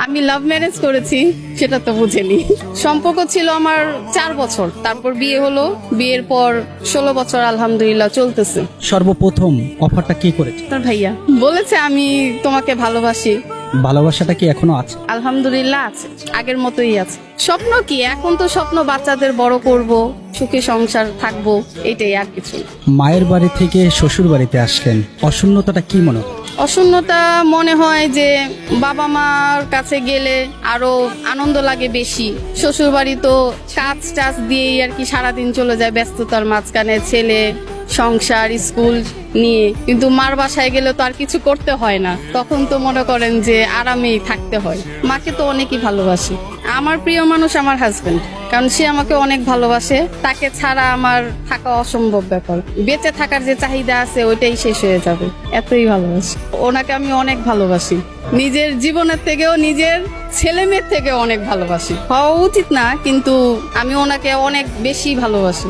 আমি love marriage করেছি, সেটা তো বুঝেনি। সম্পর্ক ছিল আমার 4 বছর, তারপর বিয়ে হলো। বিয়ের পর 16 বছর আলহামদুলিল্লাহ চলতেছে। সর্বপ্রথম অফারটা কি করেছে? তোর ভাইয়া বলেছে আমি তোমাকে ভালোবাসি। ভালোবাসাটা কি এখনো আছে? আলহামদুলিল্লাহ আছে, আগের মতোই আছে। স্বপ্ন কি, এখন তো স্বপ্ন বাচ্চাদের বড় করব, সুখী সংসার থাকবো, এটাই, আর কিছু না। মায়ের বাড়ি থেকে শ্বশুর বাড়িতে আসলেন, অশূন্যতাটা কি মনে হয়? অশূন্যতা মনে হয় যে বাবা মার কাছে গেলে আরো আনন্দ লাগে বেশি। শ্বশুর বাড়ি তো কাজ টাজ দিয়েই আর কি সারাদিন চলে যায়, ব্যস্ততার মাঝখানে ছেলে, সংসার, স্কুল নিয়ে। কিন্তু মার বাসায় গেলে তো আর কিছু করতে হয় না, তখন তো মনে করেন যে আরামেই থাকতে হয়। মাকে তো অনেকই ভালোবাসি। আমার প্রিয় মানুষ আমার হাজবেন্ড, কারণ সে আমাকে অনেক ভালোবাসে। তাকে ছাড়া আমার থাকা অসম্ভব ব্যাপার। বেঁচে থাকার যে চাহিদা আছে ওইটাই শেষ হয়ে যাবে, এতই ভালোবাসি ওনাকে। আমি অনেক ভালোবাসি, নিজের জীবনের থেকেও, নিজের ছেলে মেয়ের থেকে অনেক ভালোবাসি। হওয়া উচিত না, কিন্তু আমি ওনাকে অনেক বেশি ভালোবাসি।